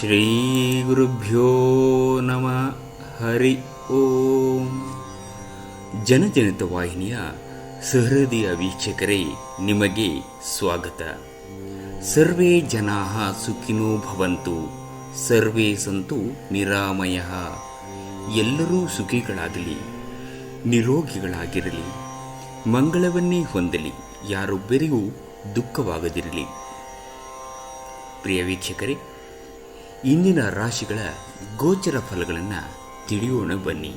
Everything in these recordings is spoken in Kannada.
ಶ್ರೀ ಗುರುಭ್ಯೋ ನಮಃ. ಹರಿ ಓಂ. ಜನಜನಿತ ವಾಹಿನಿಯ ಸಹೃದಯ ವೀಕ್ಷಕರೇ, ನಿಮಗೆ ಸ್ವಾಗತ. ಸರ್ವೇ ಜನಾಃ ಸುಖಿನೋ ಭವಂತು, ಸರ್ವೇ ಸಂತು ನಿರಾಮಯಃ. ಎಲ್ಲರೂ ಸುಖಿಗಳಾಗಲಿ, ನಿರೋಗಿಗಳಾಗಿರಲಿ, ಮಂಗಳವನ್ನೇ ಹೊಂದಲಿ, ಯಾರೊಬ್ಬರಿಗೂ ದುಃಖವಾಗದಿರಲಿ. ಪ್ರಿಯ ವೀಕ್ಷಕರೇ, ಇಂದಿನ ರಾಶಿಗಳ ಗೋಚರ ಫಲಗಳನ್ನು ತಿಳಿಯೋಣ ಬನ್ನಿ.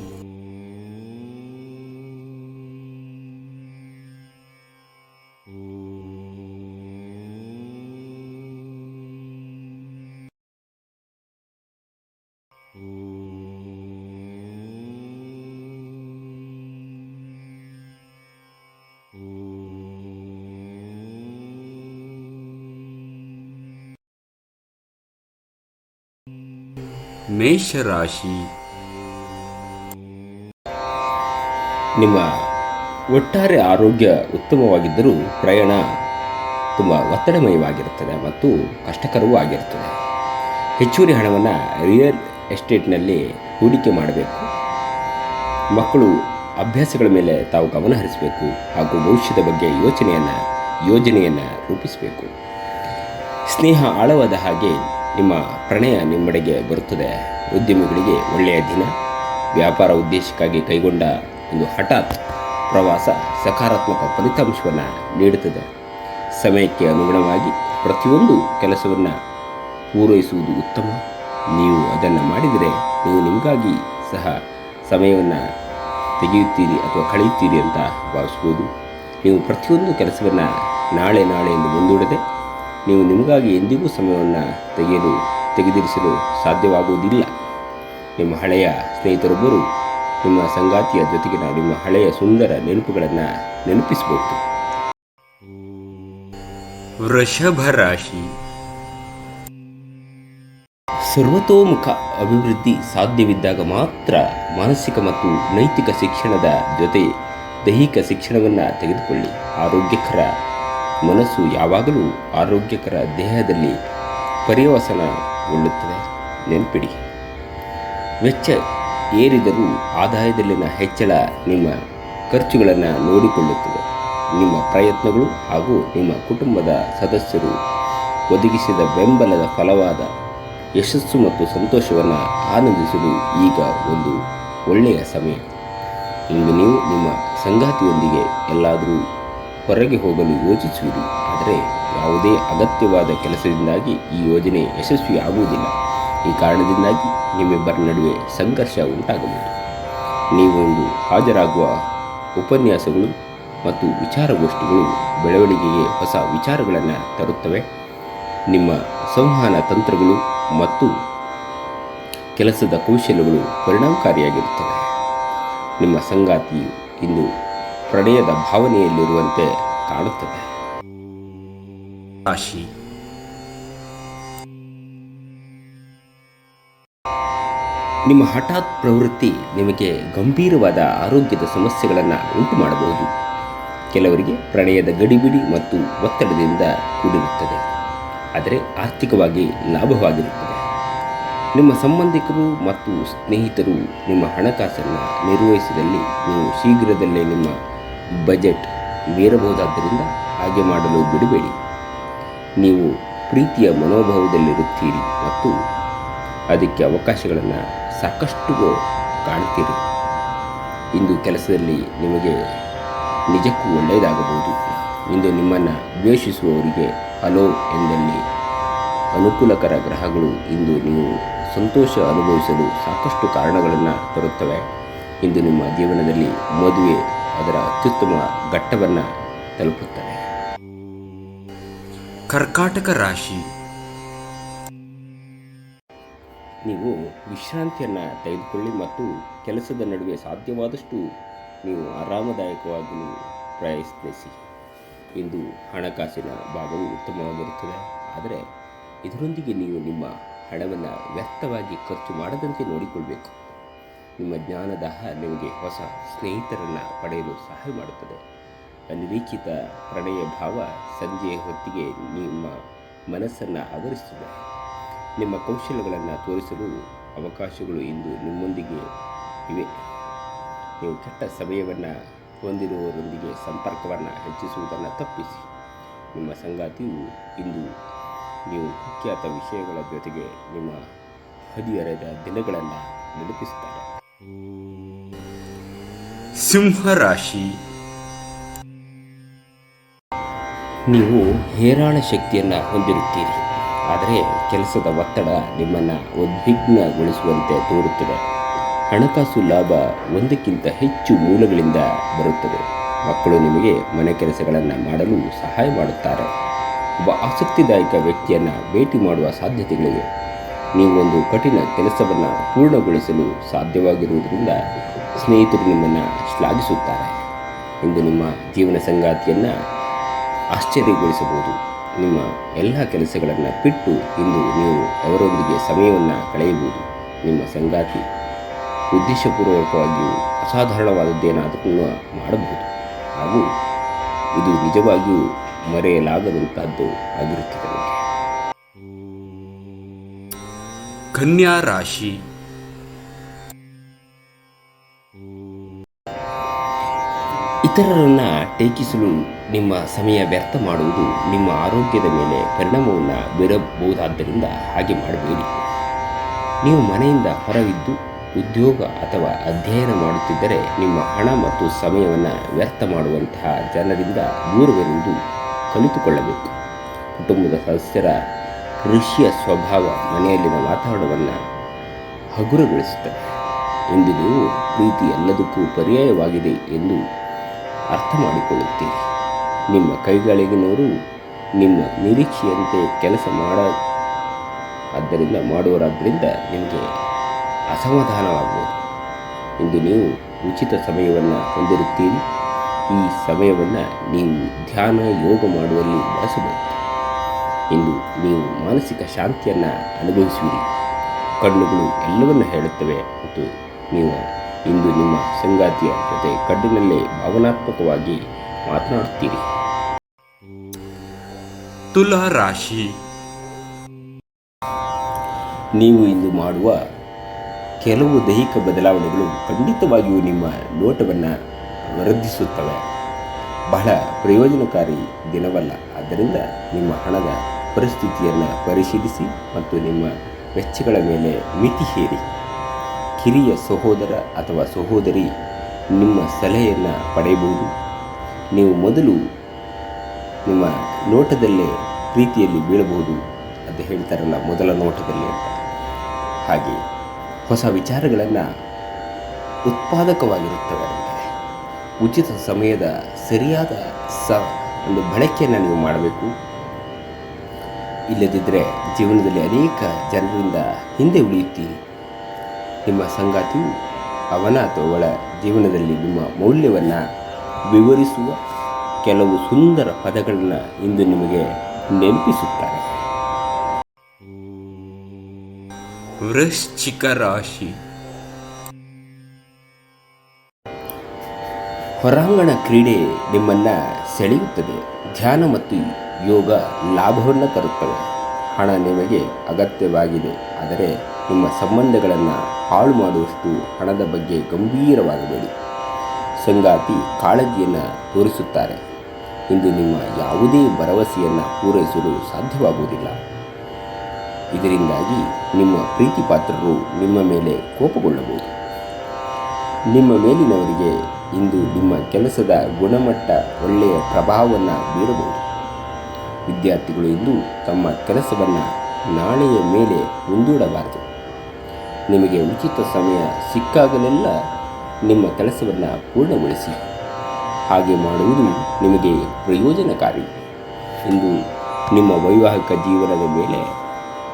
ಮೇಷರಾಶಿ. ನಿಮ್ಮ ಒಟ್ಟಾರೆ ಆರೋಗ್ಯ ಉತ್ತಮವಾಗಿದ್ದರೂ ಪ್ರಯಾಣ ತುಂಬ ಒತ್ತಡಮಯವಾಗಿರುತ್ತದೆ ಮತ್ತು ಕಷ್ಟಕರವೂ ಆಗಿರುತ್ತದೆ. ಹೆಚ್ಚುವರಿ ಹಣವನ್ನು ರಿಯಲ್ ಎಸ್ಟೇಟ್ನಲ್ಲಿ ಹೂಡಿಕೆ ಮಾಡಬೇಕು. ಮಕ್ಕಳು ಅಭ್ಯಾಸಗಳ ಮೇಲೆ ತಾವು ಗಮನ ಹರಿಸಬೇಕು ಹಾಗೂ ಭವಿಷ್ಯದ ಬಗ್ಗೆ ಯೋಜನೆಯನ್ನು ರೂಪಿಸಬೇಕು. ಸ್ನೇಹ ಆಳವಾದ ಹಾಗೆ ನಿಮ್ಮ ಪ್ರಣಯ ನಿಮ್ಮೆಡೆಗೆ ಬರುತ್ತದೆ. ಉದ್ಯಮಿಗಳಿಗೆ ಒಳ್ಳೆಯ ದಿನ. ವ್ಯಾಪಾರ ಉದ್ದೇಶಕ್ಕಾಗಿ ಕೈಗೊಂಡ ಒಂದು ಹಠಾತ್ ಪ್ರವಾಸ ಸಕಾರಾತ್ಮಕ ಫಲಿತಾಂಶವನ್ನು ನೀಡುತ್ತದೆ. ಸಮಯಕ್ಕೆ ಅನುಗುಣವಾಗಿ ಪ್ರತಿಯೊಂದು ಕೆಲಸವನ್ನು ಪೂರೈಸುವುದು ಉತ್ತಮ. ನೀವು ಅದನ್ನು ಮಾಡಿದರೆ ನೀವು ನಿಮಗಾಗಿ ಸಹ ಸಮಯವನ್ನು ತೆಗೆಯುತ್ತೀರಿ ಅಥವಾ ಕಳೆಯುತ್ತೀರಿ ಅಂತ ಭಾವಿಸ್ಬೋದು. ನೀವು ಪ್ರತಿಯೊಂದು ಕೆಲಸವನ್ನು ನಾಳೆ ಎಂದು ಮುಂದೂಡದೆ ನೀವು ನಿಮಗಾಗಿ ಎಂದಿಗೂ ಸಮಯವನ್ನು ತೆಗೆದಿರಿಸಲು ಸಾಧ್ಯವಾಗುವುದಿಲ್ಲ. ನಿಮ್ಮ ಹಳೆಯ ಸ್ನೇಹಿತರೊಬ್ಬರು ನಿಮ್ಮ ಸಂಗಾತಿಯ ಜೊತೆಗಿನ ನಿಮ್ಮ ಹಳೆಯ ಸುಂದರ ನೆನಪುಗಳನ್ನು ನೆನಪಿಸಬಹುದು. ವೃಷಭ ರಾಶಿ. ಸರ್ವತೋಮುಖ ಅಭಿವೃದ್ಧಿ ಸಾಧ್ಯವಿದ್ದಾಗ ಮಾತ್ರ ಮಾನಸಿಕ ಮತ್ತು ನೈತಿಕ ಶಿಕ್ಷಣದ ಜೊತೆ ದೈಹಿಕ ಶಿಕ್ಷಣವನ್ನು ತೆಗೆದುಕೊಳ್ಳಿ. ಆರೋಗ್ಯಕರ ಮನಸ್ಸು ಯಾವಾಗಲೂ ಆರೋಗ್ಯಕರ ದೇಹದಲ್ಲಿ ಪರ್ಯವಸನಗೊಳ್ಳುತ್ತದೆ. ನೆನಪಿಡಿ, ವೆಚ್ಚ ಏರಿದರೂ ಆದಾಯದಲ್ಲಿನ ಹೆಚ್ಚಳ ನಿಮ್ಮ ಖರ್ಚುಗಳನ್ನು ನೋಡಿಕೊಳ್ಳುತ್ತದೆ. ನಿಮ್ಮ ಪ್ರಯತ್ನಗಳು ಹಾಗೂ ನಿಮ್ಮ ಕುಟುಂಬದ ಸದಸ್ಯರು ಒದಗಿಸಿದ ಬೆಂಬಲದ ಫಲವಾದ ಯಶಸ್ಸು ಮತ್ತು ಸಂತೋಷವನ್ನು ಆನಂದಿಸಲು ಈಗ ಒಂದು ಒಳ್ಳೆಯ ಸಮಯ. ಇಂದು ನೀವು ನಿಮ್ಮ ಸಂಗಾತಿಯೊಂದಿಗೆ ಎಲ್ಲಾದರೂ ಹೊರಗೆ ಹೋಗಲು ಯೋಚಿಸುವಿರಿ. ಆದರೆ ಯಾವುದೇ ಅಗತ್ಯವಾದ ಕೆಲಸದಿಂದಾಗಿ ಈ ಯೋಜನೆ ಯಶಸ್ವಿಯಾಗುವುದಿಲ್ಲ. ಈ ಕಾರಣದಿಂದಾಗಿ ನಿಮ್ಮಿಬ್ಬರ ನಡುವೆ ಸಂಘರ್ಷ ಉಂಟಾಗಬಹುದು. ನೀವು ಇಂದು ಹಾಜರಾಗುವ ಉಪನ್ಯಾಸಗಳು ಮತ್ತು ವಿಚಾರಗೋಷ್ಠಿಗಳು ಬೆಳವಣಿಗೆಗೆ ಹೊಸ ವಿಚಾರಗಳನ್ನು ತರುತ್ತವೆ. ನಿಮ್ಮ ಸಂವಹನ ತಂತ್ರಗಳು ಮತ್ತು ಕೆಲಸದ ಕೌಶಲ್ಯಗಳು ಪರಿಣಾಮಕಾರಿಯಾಗಿರುತ್ತವೆ. ನಿಮ್ಮ ಸಂಗಾತಿಯು ಇಂದು ಪ್ರಣಯದ ಭಾವನೆಯಲ್ಲಿರುವಂತೆ ಕಾಣುತ್ತದೆ. ರಾಶಿ. ನಿಮ್ಮ ಹಠಾತ್ ಪ್ರವೃತ್ತಿ ನಿಮಗೆ ಗಂಭೀರವಾದ ಆರೋಗ್ಯದ ಸಮಸ್ಯೆಗಳನ್ನು ಉಂಟು ಮಾಡಬಹುದು. ಕೆಲವರಿಗೆ ಪ್ರಣಯದ ಗಡಿಬಿಡಿ ಮತ್ತು ಒತ್ತಡದಿಂದ ಕೂಡಿರುತ್ತದೆ, ಆದರೆ ಆರ್ಥಿಕವಾಗಿ ಲಾಭವಾಗಿರುತ್ತದೆ. ನಿಮ್ಮ ಸಂಬಂಧಿಕರು ಮತ್ತು ಸ್ನೇಹಿತರು ನಿಮ್ಮ ಹಣಕಾಸನ್ನು ನಿರ್ವಹಿಸಿದಲ್ಲಿ ನೀವು ಶೀಘ್ರದಲ್ಲೇ ನಿಮ್ಮ ಬಜೆಟ್ ಮೀರಬಹುದಾದ್ದರಿಂದ ಹಾಗೆ ಮಾಡಲು ಬಿಡಬೇಡಿ. ನೀವು ಪ್ರೀತಿಯ ಮನೋಭಾವದಲ್ಲಿರುತ್ತೀರಿ ಮತ್ತು ಅದಕ್ಕೆ ಅವಕಾಶಗಳನ್ನು ಸಾಕಷ್ಟು ಕಾಣ್ತೀರಿ. ಇಂದು ಕೆಲಸದಲ್ಲಿ ನಿಮಗೆ ನಿಜಕ್ಕೂ ಒಳ್ಳೆಯದಾಗಬಹುದು. ಇಂದು ನಿಮ್ಮನ್ನು ದ್ವೇಷಿಸುವವರಿಗೆ ಹಲೋ ಎಂದಲ್ಲಿ ಅನುಕೂಲಕರ ಗ್ರಹಗಳು ಇಂದು ನೀವು ಸಂತೋಷ ಅನುಭವಿಸಲು ಸಾಕಷ್ಟು ಕಾರಣಗಳನ್ನು ತರುತ್ತವೆ. ಇಂದು ನಿಮ್ಮ ಜೀವನದಲ್ಲಿ ಮದುವೆ ಅದರ ಅತ್ಯುತ್ತಮ ಘಟ್ಟವನ್ನು ತಲುಪುತ್ತದೆ. ಕರ್ಕಾಟಕ ರಾಶಿ. ನೀವು ವಿಶ್ರಾಂತಿಯನ್ನು ತೆಗೆದುಕೊಳ್ಳಿ ಮತ್ತು ಕೆಲಸದ ನಡುವೆ ಸಾಧ್ಯವಾದಷ್ಟು ನೀವು ಆರಾಮದಾಯಕವಾಗಲು ಪ್ರಯತ್ನಿಸಿ. ಇಂದು ಹಣಕಾಸಿನ ಭಾಗವು ಉತ್ತಮವಾಗಿರುತ್ತದೆ, ಆದರೆ ಇದರೊಂದಿಗೆ ನೀವು ನಿಮ್ಮ ಹಣವನ್ನು ವ್ಯರ್ಥವಾಗಿ ಖರ್ಚು ಮಾಡದಂತೆ ನೋಡಿಕೊಳ್ಳಬೇಕು. ನಿಮ್ಮ ಜ್ಞಾನದಾಹ ನಿಮಗೆ ಹೊಸ ಸ್ನೇಹಿತರನ್ನು ಪಡೆಯಲು ಸಹಾಯ ಮಾಡುತ್ತದೆ. ಅನಿರೀಕ್ಷಿತ ಪ್ರಣಯ ಭಾವ ಸಂಜೆಯ ಹೊತ್ತಿಗೆ ನಿಮ್ಮ ಮನಸ್ಸನ್ನು ಆವರಿಸುತ್ತದೆ. ನಿಮ್ಮ ಕೌಶಲ್ಯಗಳನ್ನು ತೋರಿಸಲು ಅವಕಾಶಗಳು ಇಂದು ನಿಮ್ಮೊಂದಿಗೆ ಇವೆ. ನೀವು ಕೆಟ್ಟ ಸಮಯವನ್ನು ಹೊಂದಿರುವವರೊಂದಿಗೆ ಸಂಪರ್ಕವನ್ನು ಹೆಚ್ಚಿಸುವುದನ್ನು ತಪ್ಪಿಸಿ. ನಿಮ್ಮ ಸಂಗಾತಿಯು ಇಂದು ನೀವು ಕುಖ್ಯಾತ ವಿಷಯಗಳ ಜೊತೆಗೆ ನಿಮ್ಮ ಹದಿಹರೆಯದ ದಿನಗಳನ್ನು ನೆನಪಿಸುತ್ತಾರೆ. ಸಿಂಹರಾಶಿ. ನೀವು ಹೇರಾಳ ಶಕ್ತಿಯನ್ನು ಹೊಂದಿರುತ್ತೀರಿ, ಆದರೆ ಕೆಲಸದ ಒತ್ತಡ ನಿಮ್ಮನ್ನು ಉದ್ವಿಗ್ನಗೊಳಿಸುವಂತೆ ತೋರುತ್ತದೆ. ಹಣಕಾಸು ಲಾಭ ಒಂದಕ್ಕಿಂತ ಹೆಚ್ಚು ಮೂಲಗಳಿಂದ ಬರುತ್ತದೆ. ಮಕ್ಕಳು ನಿಮಗೆ ಮನೆ ಕೆಲಸಗಳನ್ನು ಮಾಡಲು ಸಹಾಯ ಮಾಡುತ್ತಾರೆ. ಒಬ್ಬ ಆಸಕ್ತಿದಾಯಕ ವ್ಯಕ್ತಿಯನ್ನು ಭೇಟಿ ಮಾಡುವ ಸಾಧ್ಯತೆಗಳಿವೆ. ನೀವು ಒಂದು ಕಠಿಣ ಕೆಲಸವನ್ನು ಪೂರ್ಣಗೊಳಿಸಲು ಸಾಧ್ಯವಾಗಿರುವುದರಿಂದ ಸ್ನೇಹಿತರು ನಿಮ್ಮನ್ನು ಶ್ಲಾಘಿಸುತ್ತಾರೆ. ಇಂದು ನಿಮ್ಮ ಜೀವನ ಸಂಗಾತಿಯನ್ನು ಆಶ್ಚರ್ಯಗೊಳಿಸಬಹುದು. ನಿಮ್ಮ ಎಲ್ಲ ಕೆಲಸಗಳನ್ನು ಬಿಟ್ಟು ಇಂದು ನೀವು ಅವರೊಂದಿಗೆ ಸಮಯವನ್ನು ಕಳೆಯಬಹುದು. ನಿಮ್ಮ ಸಂಗಾತಿ ಉದ್ದೇಶಪೂರ್ವಕವಾಗಿಯೂ ಅಸಾಧಾರಣವಾದದ್ದೇನಾದರೂ ಮಾಡಬಹುದು, ಹಾಗೂ ಇದು ನಿಜವಾಗಿಯೂ ಮರೆಯಲಾಗದಂತಹದ್ದು ಆಗಿರುತ್ತದೆ. ಕನ್ಯಾ ರಾಶಿ. ಇತರರನ್ನು ಟೀಕಿಸಲು ನಿಮ್ಮ ಸಮಯ ವ್ಯರ್ಥ ಮಾಡುವುದು ನಿಮ್ಮ ಆರೋಗ್ಯದ ಮೇಲೆ ಪರಿಣಾಮವನ್ನು ಬೀರಬಹುದಾದ್ದರಿಂದ ಹಾಗೆ ಮಾಡಬೇಡಿ. ನೀವು ಮನೆಯಿಂದ ಹೊರಗಿದ್ದು ಉದ್ಯೋಗ ಅಥವಾ ಅಧ್ಯಯನ ಮಾಡುತ್ತಿದ್ದರೆ ನಿಮ್ಮ ಹಣ ಮತ್ತು ಸಮಯವನ್ನು ವ್ಯರ್ಥ ಮಾಡುವಂತಹ ಜನರಿಂದ ದೂರವಿರುವುದು ಕಲಿತುಕೊಳ್ಳಬೇಕು. ಕುಟುಂಬದ ಸದಸ್ಯರ ಋಷಿಯ ಸ್ವಭಾವ ಮನೆಯಲ್ಲಿನ ವಾತಾವರಣವನ್ನು ಹಗುರಗೊಳಿಸುತ್ತದೆ. ಇಂದು ನೀವು ಪ್ರೀತಿ ಎಲ್ಲದಕ್ಕೂ ಪರ್ಯಾಯವಾಗಿದೆ ಎಂದು ಅರ್ಥ ಮಾಡಿಕೊಳ್ಳುತ್ತೀರಿ. ನಿಮ್ಮ ಕೈಗಳಿಗಿನವರು ನಿಮ್ಮ ನಿರೀಕ್ಷೆಯಂತೆ ಕೆಲಸ ಮಾಡುವರಾದ್ದರಿಂದ ನಿಮಗೆ ಅಸಮಾಧಾನವಾಗಬಹುದು. ಇಂದು ನೀವು ಉಚಿತ ಸಮಯವನ್ನು ಹೊಂದಿರುತ್ತೀರಿ. ಈ ಸಮಯವನ್ನು ನೀವು ಧ್ಯಾನ, ಯೋಗ ಮಾಡುವಲ್ಲಿ ಬಳಸಬಹುದು. ಇಂದು ನೀವು ಮಾನಸಿಕ ಶಾಂತಿಯನ್ನು ಅನುಭವಿಸುವಿರಿ. ಕಣ್ಣುಗಳು ಎಲ್ಲವನ್ನು ಹೇಳುತ್ತವೆ ಮತ್ತು ನೀವು ಇಂದು ನಿಮ್ಮ ಸಂಗಾತಿಯ ಜೊತೆ ಕಣ್ಣಿನಲ್ಲೇ ಭಾವನಾತ್ಮಕವಾಗಿ ಮಾತನಾಡುತ್ತೀರಿ. ತುಲಾ ರಾಶಿ. ನೀವು ಇಂದು ಮಾಡುವ ಕೆಲವು ದೈಹಿಕ ಬದಲಾವಣೆಗಳು ಖಂಡಿತವಾಗಿಯೂ ನಿಮ್ಮ ನೋಟವನ್ನು ವೃದ್ಧಿಸುತ್ತವೆ. ಬಹಳ ಪ್ರಯೋಜನಕಾರಿ ದಿನವಲ್ಲ. ಆದ್ದರಿಂದ ನಿಮ್ಮ ಹಣದ ಪರಿಸ್ಥಿತಿಯನ್ನು ಪರಿಶೀಲಿಸಿ ಮತ್ತು ನಿಮ್ಮ ವೆಚ್ಚಗಳ ಮೇಲೆ ಮಿತಿ ಹೇರಿ. ಕಿರಿಯ ಸಹೋದರ ಅಥವಾ ಸಹೋದರಿ ನಿಮ್ಮ ಸಲಹೆಯನ್ನು ಪಡೆಯಬಹುದು. ನೀವು ಮೊದಲು ನಿಮ್ಮ ನೋಟದಲ್ಲೇ ಪ್ರೀತಿಯಲ್ಲಿ ಬೀಳಬಹುದು ಅಂತ ಹೇಳ್ತಾರಲ್ಲ, ಮೊದಲ ನೋಟದಲ್ಲಿ ಅಂತ. ಹಾಗೆ ಹೊಸ ವಿಚಾರಗಳನ್ನು ಉತ್ಪಾದಕವಾಗಿರುತ್ತವೆ. ಉಚಿತ ಸಮಯದ ಸರಿಯಾದ ಒಂದು ಬಳಕೆಯನ್ನು ನೀವು ಮಾಡಬೇಕು. ಇಲ್ಲದಿದ್ದರೆ ಜೀವನದಲ್ಲಿ ಅನೇಕ ಜನರಿಂದ ಹಿಂದೆ ಉಳಿಯುತ್ತೀರಿ. ನಿಮ್ಮ ಸಂಗಾತಿಯು ಅವನ ಅಥವಾ ಅವಳ ಜೀವನದಲ್ಲಿ ನಿಮ್ಮ ಮೌಲ್ಯವನ್ನು ವಿವರಿಸುವ ಕೆಲವು ಸುಂದರ ಪದಗಳನ್ನು ಇಂದು ನಿಮಗೆ ನೆನಪಿಸುತ್ತಾರೆ. ವೃಶ್ಚಿಕ ರಾಶಿ. ಹೊರಾಂಗಣ ಕ್ರೀಡೆ ನಿಮ್ಮನ್ನು ಸೆಳೆಯುತ್ತದೆ. ಧ್ಯಾನ ಮತ್ತು ಯೋಗ ಲಾಭವನ್ನು ತರುತ್ತವೆ. ಹಣ ನಿಮಗೆ ಅಗತ್ಯವಾಗಿದೆ, ಆದರೆ ನಿಮ್ಮ ಸಂಬಂಧಗಳನ್ನು ಹಾಳು ಮಾಡುವಷ್ಟು ಹಣದ ಬಗ್ಗೆ ಗಂಭೀರವಾಗಬೇಡಿ. ಸಂಗಾತಿ ಕಾಳಜಿಯನ್ನು ತೋರಿಸುತ್ತಾರೆ. ಇಂದು ನಿಮ್ಮ ಯಾವುದೇ ಭರವಸೆಯನ್ನು ಪೂರೈಸಲು ಸಾಧ್ಯವಾಗುವುದಿಲ್ಲ. ಇದರಿಂದಾಗಿ ನಿಮ್ಮ ಪ್ರೀತಿ ಪಾತ್ರರು ನಿಮ್ಮ ಮೇಲೆ ಕೋಪಗೊಳ್ಳಬಹುದು. ನಿಮ್ಮ ಮೇಲಿನವರಿಗೆ ಇಂದು ನಿಮ್ಮ ಕೆಲಸದ ಗುಣಮಟ್ಟ ಒಳ್ಳೆಯ ಪ್ರಭಾವವನ್ನು ಬೀರಬಹುದು. ವಿದ್ಯಾರ್ಥಿಗಳು ಇಂದು ತಮ್ಮ ಕೆಲಸವನ್ನು ನಾಳೆಯ ಮೇಲೆ ಮುಂದೂಡಬಾರದು. ನಿಮಗೆ ಉಚಿತ ಸಮಯ ಸಿಕ್ಕಾಗಲೆಲ್ಲ ನಿಮ್ಮ ಕೆಲಸವನ್ನು ಪೂರ್ಣಗೊಳಿಸಿ. ಹಾಗೆ ಮಾಡುವುದು ನಿಮಗೆ ಪ್ರಯೋಜನಕಾರಿ. ಇಂದು ನಿಮ್ಮ ವೈವಾಹಿಕ ಜೀವನದ ಮೇಲೆ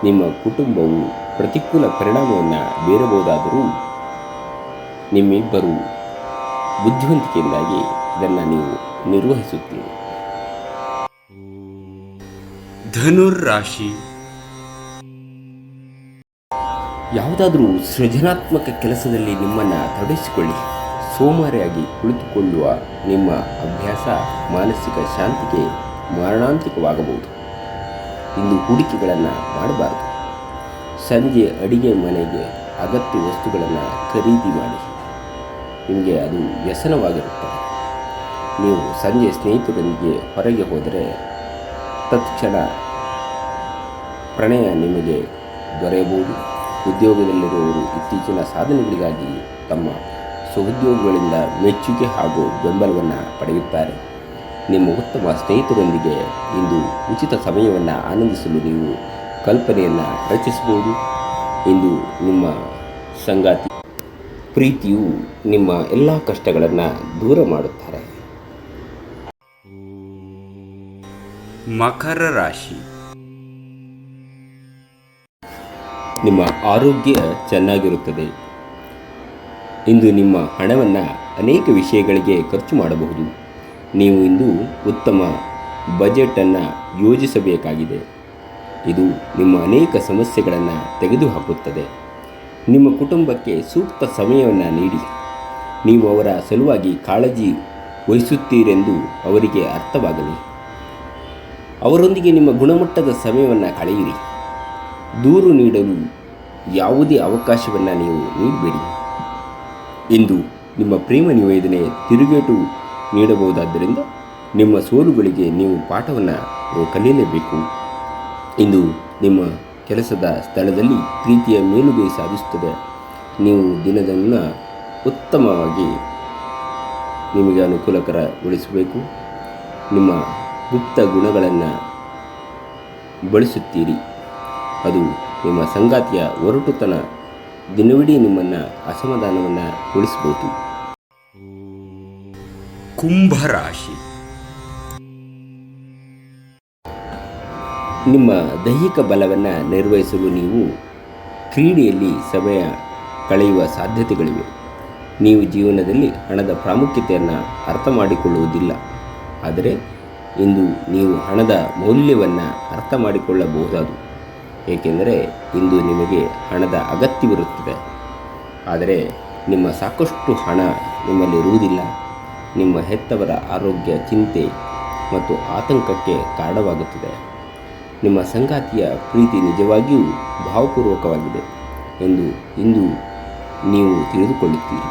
ನಿಮ್ಮ ಕುಟುಂಬವು ಪ್ರತಿಕೂಲ ಪರಿಣಾಮವನ್ನು ಬೀರಬಹುದಾದರೂ ನಿಮ್ಮಿಬ್ಬರು ಬುದ್ಧಿವಂತಿಕೆಯಿಂದಾಗಿ ಇದನ್ನು ನೀವು ನಿರ್ವಹಿಸುತ್ತೀರಿ. ಧನುರ್ ರಾಶಿ. ಯಾವುದಾದರೂ ಸೃಜನಾತ್ಮಕ ಕೆಲಸದಲ್ಲಿ ನಿಮ್ಮನ್ನು ತೊಡಗಿಸಿಕೊಳ್ಳಿ. ಸೋಮಾರಿಯಾಗಿ ಕುಳಿತುಕೊಳ್ಳುವ ನಿಮ್ಮ ಅಭ್ಯಾಸ ಮಾನಸಿಕ ಶಾಂತಿಗೆ ಮಾರಣಾಂತಿಕವಾಗಬಹುದು. ಇಂದು ಹೂಡಿಕೆಗಳನ್ನು ಮಾಡಬಾರದು. ಸಂಜೆ ಅಡಿಗೆ ಮನೆಗೆ ಅಗತ್ಯ ವಸ್ತುಗಳನ್ನು ಖರೀದಿ ಮಾಡಿ. ನಿಮಗೆ ಅದು ವ್ಯಸನವಾಗಿರುತ್ತದೆ. ನೀವು ಸಂಜೆ ಸ್ನೇಹಿತರೊಂದಿಗೆ ಹೊರಗೆ ಹೋದರೆ ತತ್ಕ್ಷಣ ಪ್ರಣಯ ನಿಮಗೆ ದೊರೆಯಬಹುದು. ಉದ್ಯೋಗದಲ್ಲಿರುವವರು ಇತ್ತೀಚಿನ ಸಾಧನೆಗಳಿಗಾಗಿ ತಮ್ಮ ಸಹೋದ್ಯೋಗಿಗಳಿಂದ ಮೆಚ್ಚುಗೆ ಹಾಗೂ ಬೆಂಬಲವನ್ನು ಪಡೆಯುತ್ತಾರೆ. ನಿಮ್ಮ ಉತ್ತಮ ಸ್ನೇಹಿತರೊಂದಿಗೆ ಇಂದು ಉಚಿತ ಸಮಯವನ್ನು ಆನಂದಿಸಲು ನೀವು ಕಲ್ಪನೆಯನ್ನು ರಚಿಸಬಹುದು. ಇಂದು ನಿಮ್ಮ ಸಂಗಾತಿ ಪ್ರೀತಿಯು ನಿಮ್ಮ ಎಲ್ಲ ಕಷ್ಟಗಳನ್ನು ದೂರ ಮಾಡುತ್ತಾರೆ. ಮಕರ ರಾಶಿ. ನಿಮ್ಮ ಆರೋಗ್ಯ ಚೆನ್ನಾಗಿರುತ್ತದೆ. ಇಂದು ನಿಮ್ಮ ಹಣವನ್ನು ಅನೇಕ ವಿಷಯಗಳಿಗೆ ಖರ್ಚು ಮಾಡಬಹುದು. ನೀವು ಇಂದು ಉತ್ತಮ ಬಜೆಟನ್ನು ಯೋಜಿಸಬೇಕಾಗಿದೆ. ಇದು ನಿಮ್ಮ ಅನೇಕ ಸಮಸ್ಯೆಗಳನ್ನು ತೆಗೆದುಹಾಕುತ್ತದೆ. ನಿಮ್ಮ ಕುಟುಂಬಕ್ಕೆ ಸೂಕ್ತ ಸಮಯವನ್ನು ನೀಡಿ. ನೀವು ಅವರ ಸಲುವಾಗಿ ಕಾಳಜಿ ವಹಿಸುತ್ತೀರೆಂದು ಅವರಿಗೆ ಅರ್ಥವಾಗಲಿ. ಅವರೊಂದಿಗೆ ನಿಮ್ಮ ಗುಣಮಟ್ಟದ ಸಮಯವನ್ನು ಕಳೆಯಿರಿ. ದೂರು ನೀಡಲು ಯಾವುದೇ ಅವಕಾಶವನ್ನು ನೀವು ನೀಡಬೇಡಿ. ಇಂದು ನಿಮ್ಮ ಪ್ರೇಮ ನಿವೇದನೆ ತಿರುಗೇಟು ನೀಡಬಹುದಾದ್ದರಿಂದ ನಿಮ್ಮ ಸೋಲುಗಳಿಗೆ ನೀವು ಪಾಠವನ್ನು ಕಲಿಯಲೇಬೇಕು. ಇಂದು ನಿಮ್ಮ ಕೆಲಸದ ಸ್ಥಳದಲ್ಲಿ ಪ್ರೀತಿಯ ಮೇಲುಗೈ ಸಾಧಿಸುತ್ತದೆ. ನೀವು ದಿನದನ್ನು ಉತ್ತಮವಾಗಿ ನಿಮಗೆ ಅನುಕೂಲಕರಗೊಳಿಸಬೇಕು. ನಿಮ್ಮ ಗುಪ್ತ ಗುಣಗಳನ್ನು ಬಳಸುತ್ತೀರಿ. ಅದು ನಿಮ್ಮ ಸಂಗಾತಿಯ ಒರಟುತನ ದಿನವಿಡೀ ನಿಮ್ಮನ್ನು ಅಸಮಾಧಾನವನ್ನು ಗೊಳಿಸಬಹುದು. ಕುಂಭರಾಶಿ. ನಿಮ್ಮ ದೈಹಿಕ ಬಲವನ್ನು ನಿರ್ವಹಿಸಲು ನೀವು ಕ್ರೀಡೆಯಲ್ಲಿ ಸಮಯ ಕಳೆಯುವ ಸಾಧ್ಯತೆಗಳಿವೆ. ನೀವು ಜೀವನದಲ್ಲಿ ಹಣದ ಪ್ರಾಮುಖ್ಯತೆಯನ್ನು ಅರ್ಥ ಮಾಡಿಕೊಳ್ಳುವುದಿಲ್ಲ. ಆದರೆ ಇಂದು ನೀವು ಹಣದ ಮೌಲ್ಯವನ್ನು ಅರ್ಥ ಮಾಡಿಕೊಳ್ಳಬಹುದಾದು. ಏಕೆಂದರೆ ಇಂದು ನಿಮಗೆ ಹಣದ ಅಗತ್ಯವಿರುತ್ತದೆ. ಆದರೆ ನಿಮ್ಮ ಸಾಕಷ್ಟು ಹಣ ನಿಮ್ಮಲ್ಲಿರುವುದಿಲ್ಲ. ನಿಮ್ಮ ಹೆತ್ತವರ ಆರೋಗ್ಯ ಚಿಂತೆ ಮತ್ತು ಆತಂಕಕ್ಕೆ ಕಾರಣವಾಗುತ್ತದೆ. ನಿಮ್ಮ ಸಂಗಾತಿಯ ಪ್ರೀತಿ ನಿಜವಾಗಿಯೂ ಭಾವಪೂರ್ವಕವಾಗಿದೆ ಎಂದು ಇಂದು ನೀವು ತಿಳಿದುಕೊಳ್ಳುತ್ತೀರಿ.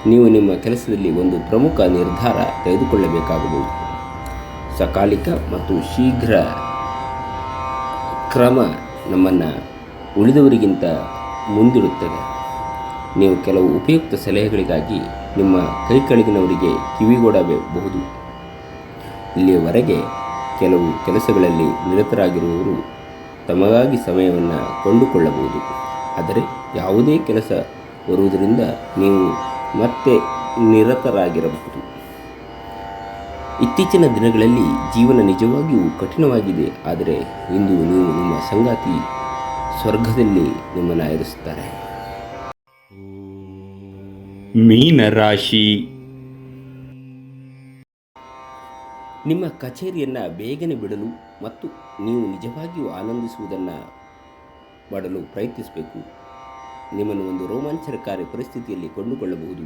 ನೀವು ನಿಮ್ಮ ಕೆಲಸದಲ್ಲಿ ಒಂದು ಪ್ರಮುಖ ನಿರ್ಧಾರ ತೆಗೆದುಕೊಳ್ಳಬೇಕಾಗಬಹುದು. ಸಕಾಲಿಕ ಮತ್ತು ಶೀಘ್ರ ಕ್ರಮ ನಮ್ಮನ್ನು ಉಳಿದವರಿಗಿಂತ ಮುಂದಿಡುತ್ತದೆ. ನೀವು ಕೆಲವು ಉಪಯುಕ್ತ ಸಲಹೆಗಳಿಗಾಗಿ ನಿಮ್ಮ ಕೈಕೆಳಗಿನವರಿಗೆ ಕಿವಿಗೊಡಬಹುದು. ಇಲ್ಲಿಯವರೆಗೆ ಕೆಲವು ಕೆಲಸಗಳಲ್ಲಿ ನಿರತರಾಗಿರುವವರು ತಮಗಾಗಿ ಸಮಯವನ್ನು ಕೊಂಡುಕೊಳ್ಳಬಹುದು. ಆದರೆ ಯಾವುದೇ ಕೆಲಸ ಬರುವುದರಿಂದ ನೀವು ಮತ್ತೆ ನಿರತರಾಗಿರಬಹುದು. ಇತ್ತೀಚಿನ ದಿನಗಳಲ್ಲಿ ಜೀವನ ನಿಜವಾಗಿಯೂ ಕಠಿಣವಾಗಿದೆ. ಆದರೆ ಇಂದು ನೀವು ನಿಮ್ಮ ಸಂಗಾತಿ ಸ್ವರ್ಗದಲ್ಲಿ ನಿಮ್ಮನ್ನು ಇರಿಸುತ್ತಾರೆ. ಮೀನರಾಶಿ. ನಿಮ್ಮ ಕಚೇರಿಯನ್ನು ಬೇಗನೆ ಬಿಡಲು ಮತ್ತು ನೀವು ನಿಜವಾಗಿಯೂ ಆನಂದಿಸುವುದನ್ನು ಮಾಡಲು ಪ್ರಯತ್ನಿಸಬೇಕು. ನಿಮ್ಮನ್ನು ಒಂದು ರೋಮಾಂಚನಕಾರಿ ಪರಿಸ್ಥಿತಿಯಲ್ಲಿ ಕೊಂಡುಕೊಳ್ಳಬಹುದು.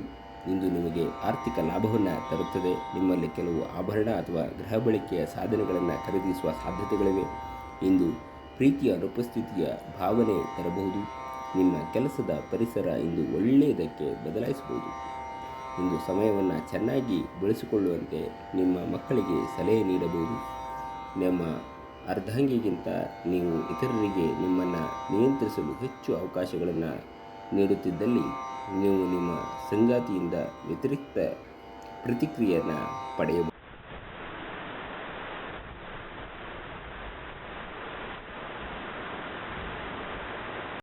ಇಂದು ನಿಮಗೆ ಆರ್ಥಿಕ ಲಾಭವನ್ನು ತರುತ್ತದೆ. ನಿಮ್ಮಲ್ಲಿ ಕೆಲವು ಆಭರಣ ಅಥವಾ ಗೃಹ ಬಳಕೆಯ ಸಾಧನಗಳನ್ನು ಖರೀದಿಸುವ ಸಾಧ್ಯತೆಗಳಿವೆ. ಇಂದು ಪ್ರೀತಿಯ ಅನುಪಸ್ಥಿತಿಯ ಭಾವನೆ ತರಬಹುದು. ನಿಮ್ಮ ಕೆಲಸದ ಪರಿಸರ ಇಂದು ಒಳ್ಳೆಯದಕ್ಕೆ ಬದಲಾಯಿಸಬಹುದು. ಇಂದು ಸಮಯವನ್ನು ಚೆನ್ನಾಗಿ ಬಳಸಿಕೊಳ್ಳುವಂತೆ ನಿಮ್ಮ ಮಕ್ಕಳಿಗೆ ಸಲಹೆ ನೀಡಬಹುದು. ನಿಮ್ಮ ಅರ್ಧಾಂಗಿಗಿಂತ ನೀವು ಇತರರಿಗೆ ನಿಮ್ಮನ್ನು ನಿಯಂತ್ರಿಸಲು ಹೆಚ್ಚು ಅವಕಾಶಗಳನ್ನು ನೀಡುತ್ತಿದ್ದಲ್ಲಿ ನೀವು ನಿಮ್ಮ ಸಂಗಾತಿಯಿಂದ ವ್ಯತಿರಿಕ್ತ ಪ್ರತಿಕ್ರಿಯೆಯನ್ನು ಪಡೆಯಬಹುದು.